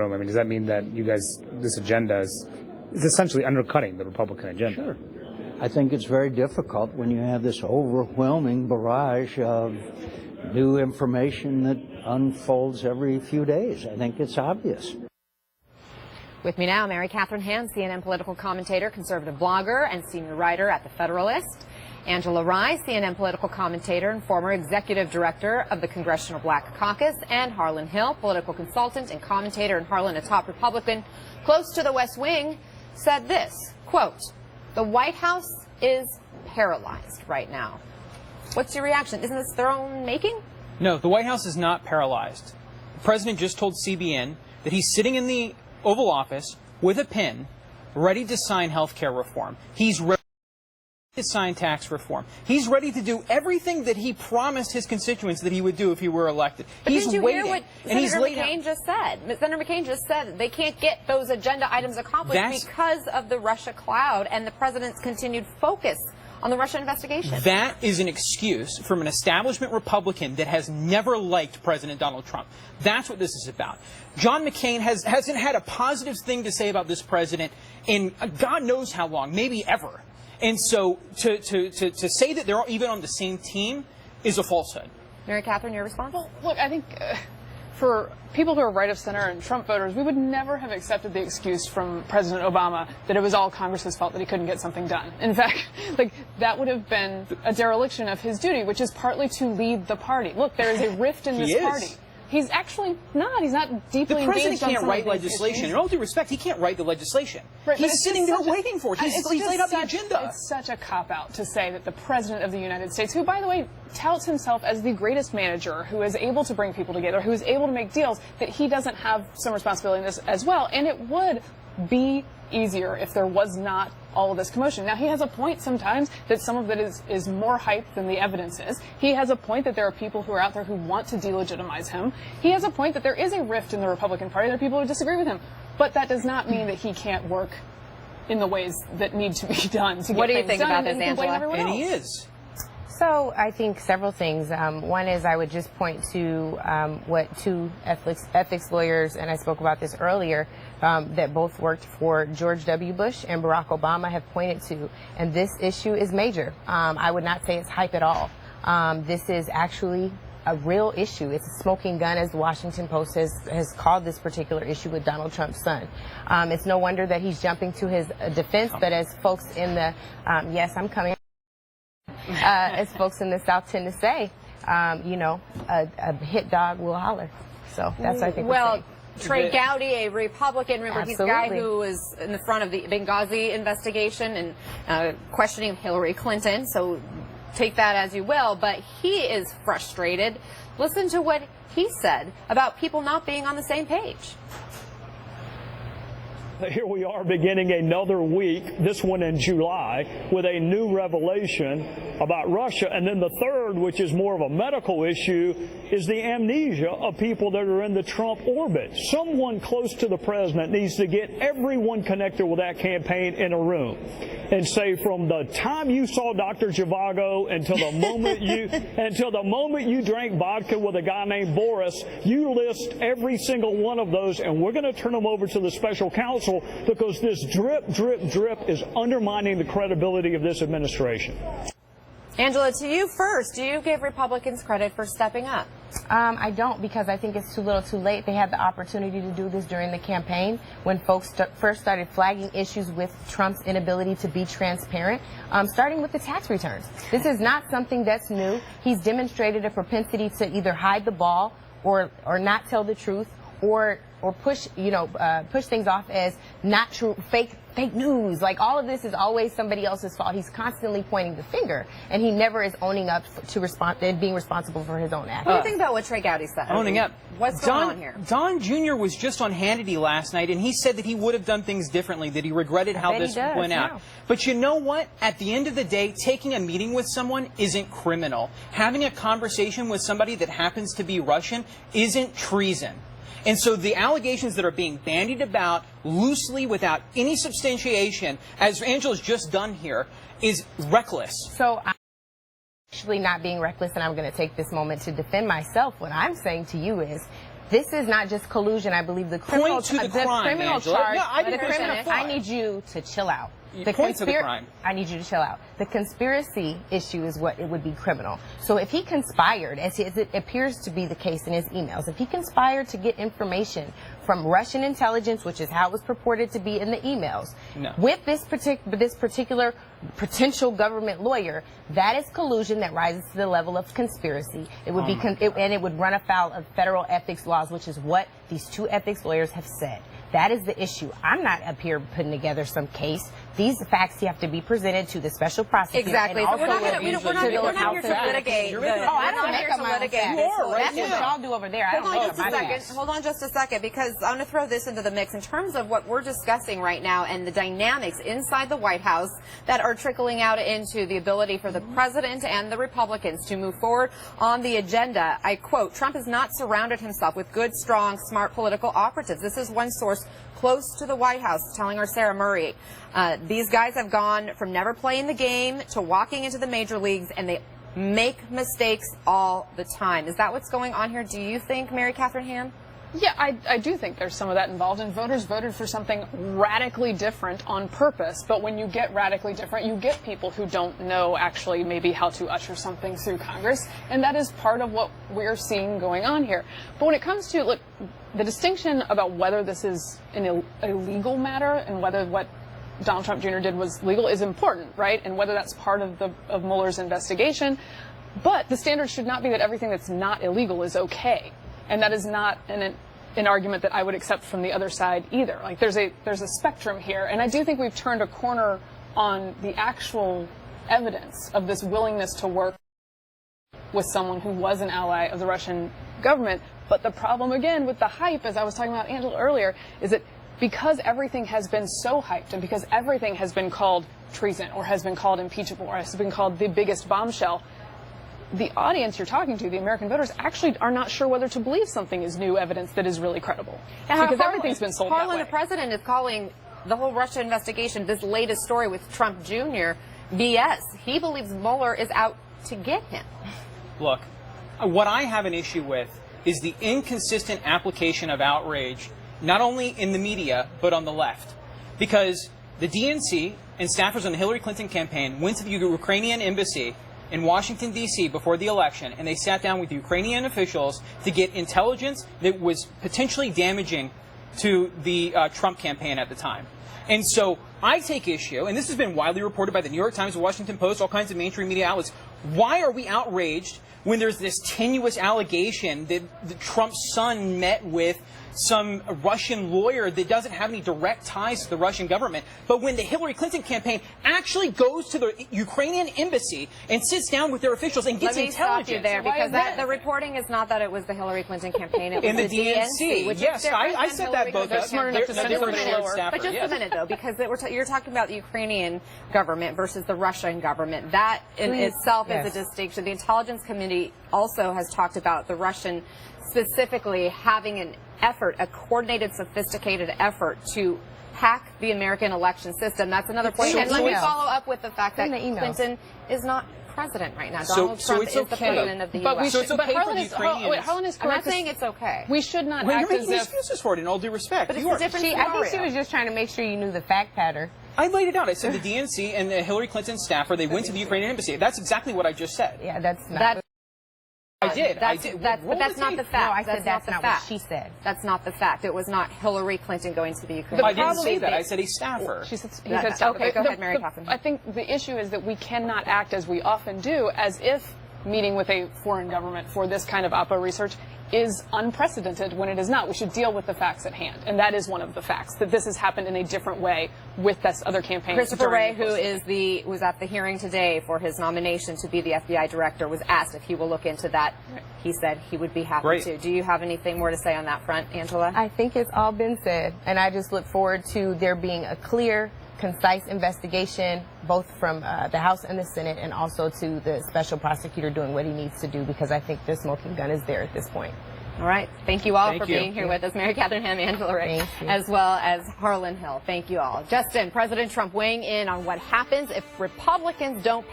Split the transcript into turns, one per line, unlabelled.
room. I mean, does that mean that you guys, this agenda is essentially undercutting the Republican agenda?
Sure. I think it's very difficult when you have this overwhelming barrage of new information that unfolds every few days. I think it's obvious.
With me now, Mary Catherine Ham, CNN political commentator, conservative blogger, and senior writer at The Federalist. Angela Rye, CNN political commentator and former executive director of the Congressional Black Caucus. And Harlan Hill, political consultant and commentator, and Harlan, a top Republican close to the West Wing, said this, quote, "The White House is paralyzed right now." What's your reaction? Isn't this their own making?
No, the White House is not paralyzed. The president just told CBN that he's sitting in the Oval Office with a pen, ready to sign health care reform. He's ready to sign tax reform. He's ready to do everything that he promised his constituents that he would do if he were elected.
But
he's
didn't you
waiting,
hear what Senator McCain just said? Senator McCain just said they can't get those agenda items accomplished because of the Russia cloud and the president's continued focus on the Russia investigation.
That is an excuse from an establishment Republican that has never liked President Donald Trump. That's what this is about. John McCain hasn't had a positive thing to say about this president in God knows how long, maybe ever. And so to say that they're even on the same team is a falsehood.
Mary Catherine, your response?
Well, look, I think for people who are right of center and Trump voters, we would never have accepted the excuse from President Obama that it was all Congress's fault that he couldn't get something done. In fact, that would have been a dereliction of his duty, which is partly to lead the party. Look, there is a rift in this party. He's actually not. He's not deeply engaged.
The president can't write
legislation.
In all due respect, he can't write the legislation.
Right,
he's sitting there waiting for it. He's laid out the agenda.
It's such a cop-out to say that the president of the United States, who, by the way, touts himself as the greatest manager, who is able to bring people together, who is able to make deals, that he doesn't have some responsibility in this as well. And it would be easier if there was not all of this commotion. Now, he has a point sometimes that some of it is more hype than the evidence is. He has a point that there are people who are out there who want to delegitimize him. He has a point that there is a rift in the Republican Party. There are people who disagree with him. But that does not mean that he can't work in the ways that need to be done to get things done.
What do you think about this, Angela?
And he is.
So I think several things. One is I would just point to what two ethics lawyers, and I spoke about this earlier, that both worked for George W. Bush and Barack Obama have pointed to. And this issue is major. I would not say it's hype at all. This is actually a real issue. It's a smoking gun, as the Washington Post has called this particular issue with Donald Trump's son. It's no wonder that he's jumping to his defense, but as folks in the, yes, I'm coming. As folks in the South tend to say, a hit dog will holler. So that's what I think.
Well, Trey Gowdy, a Republican, remember he's the guy who was in the front of the Benghazi investigation and questioning Hillary Clinton. So take that as you will, but he is frustrated. Listen to what he said about people not being on the same page.
Here we are beginning another week, this one in July, with a new revelation about Russia. And then the third, which is more of a medical issue, is the amnesia of people that are in the Trump orbit. Someone close to the president needs to get everyone connected with that campaign in a room and say, from the time you saw Dr. Zhivago until the moment you drank vodka with a guy named Boris, you list every single one of those, and we're going to turn them over to the special counsel, because this drip, drip, drip is undermining the credibility of this administration.
Angela, to you first. Do you give Republicans credit for stepping up?
I don't, because I think it's too little too late. They had the opportunity to do this during the campaign when folks first started flagging issues with Trump's inability to be transparent, starting with the tax returns. This is not something that's new. He's demonstrated a propensity to either hide the ball or not tell the truth or push things off as not true, fake news. Like, all of this is always somebody else's fault. He's constantly pointing the finger, and he never is owning up to being responsible for his own actions.
What do you think about what Trey Gowdy said?
Owning up.
What's going on here?
Don Jr. was just on Hannity last night, and he said that he would have done things differently, that he regretted how this went out. But you know what? At the end of the day, taking a meeting with someone isn't criminal. Having a conversation with somebody that happens to be Russian isn't treason. And so the allegations that are being bandied about loosely without any substantiation, as Angela's just done here, is reckless.
So I'm actually not being reckless, and I'm going to take this moment to defend myself. What I'm saying to you is this is not just collusion. I believe the criminal,
Point to the crime,
criminal
Angela.
charge.
No, I
the
didn't
criminal,
understand.
I need you to chill out.
Point to the crime.
I need you to chill out. The conspiracy issue is what it would be criminal. So if he conspired, as it appears to be the case in his emails, if he conspired to get information from Russian intelligence, which is how it was purported to be in the emails, with this particular potential government lawyer, that is collusion that rises to the level of conspiracy. It would be, and it would run afoul of federal ethics laws, which is what these two ethics lawyers have said. That is the issue. I'm not up here putting together some case. These facts have to be presented to the special prosecutor.
Exactly.
And
So we're not
also
going to here to litigate.
I don't make up my own facts. That's what y'all do over there.
Hold on just a second. Hold on just a second, because I'm going to throw this into the mix in terms of what we're discussing right now and the dynamics inside the White House that are trickling out into the ability for the president and the Republicans to move forward on the agenda. I quote, Trump has not surrounded himself with good, strong, smart political operatives. This is one source close to the White House telling our Sarah Murray. These guys have gone from never playing the game to walking into the major leagues, and they make mistakes all the time. Is that what's going on here, do you think, Mary Catherine Ham?
Yeah, I do think there's some of that involved, and voters voted for something radically different on purpose. But when you get radically different, you get people who don't know actually maybe how to usher something through Congress, and that is part of what we're seeing going on here. But when it comes to, look, the distinction about whether this is an illegal matter and whether what Donald Trump Jr. did was legal is important, right? And whether that's part of Mueller's investigation. But the standard should not be that everything that's not illegal is okay. And that is not an argument that I would accept from the other side either. Like there's a spectrum here, and I do think we've turned a corner on the actual evidence of this willingness to work with someone who was an ally of the Russian government. But the problem again with the hype, as I was talking about Angela earlier, is that because everything has been so hyped and because everything has been called treason or has been called impeachable or has been called the biggest bombshell, the audience you're talking to, the American voters, actually are not sure whether to believe something is new evidence that is really credible. Because everything's been sold that way.
Harlan, the president is calling the whole Russia investigation, this latest story with Trump Jr., BS. He believes Mueller is out to get him.
Look, what I have an issue with is the inconsistent application of outrage, not only in the media, but on the left. Because the DNC and staffers on the Hillary Clinton campaign went to the Ukrainian embassy in Washington, D.C. before the election, and they sat down with Ukrainian officials to get intelligence that was potentially damaging to the Trump campaign at the time. And so I take issue, and this has been widely reported by the New York Times, the Washington Post, all kinds of mainstream media outlets. Why are we outraged when there's this tenuous allegation that Trump's son met with some Russian lawyer that doesn't have any direct ties to the Russian government? But when the Hillary Clinton campaign actually goes to the Ukrainian embassy and sits down with their officials and gets intelligence.
Let me stop you there, because the reporting is not that it was the Hillary Clinton campaign. It was
in the DNC.
which
yes, I said that both.
But just
a minute, though, because you're talking about the Ukrainian government versus the Russian government. That in itself is a distinction. The intelligence committee also has talked about the Russian specifically having an effort, a coordinated, sophisticated effort to hack the American election system. That's another point. And let me follow up with the fact that Clinton is not president right now. Donald Trump is the president of the U.S.
So it's okay for the Ukrainians.
Harlan is
I'm
correct.
not saying it's okay.
We should not
You're
act as
making
if...
excuses for it, in all due respect.
But it's a different scenario.
I think she was just trying to make sure you knew the fact pattern.
I laid it out. I said the DNC and the Hillary Clinton staffer, they went to the Ukrainian embassy. That's exactly what I just said.
Yeah, that's not.
I did.
But that's not the fact.
No, I said that's not what she said.
That's not the fact. It was not Hillary Clinton going to the Ukraine.
I didn't say that. I said a staffer.
He said staffer.
Okay, go ahead, Mary Catherine.
I think the issue is that we cannot act as we often do, as if meeting with a foreign government for this kind of Oppo research is unprecedented when it is not. We should deal with the facts at hand, and that is one of the facts, that this has happened in a different way with this other campaign.
Christopher Wray, who was at the hearing today for his nomination to be the FBI director, was asked if he will look into that. He said he would be happy to. Do you have anything more to say on that front, Angela?
I think it's all been said, and I just look forward to there being a clear, concise investigation, both from the House and the Senate, and also to the special prosecutor doing what he needs to do, because I think the smoking gun is there at this point.
All right. Thank you all for being here with us. Mary Catherine Ham, Angela Ray, as well as Harlan Hill. Thank you all. Justin, President Trump weighing in on what happens if Republicans don't pass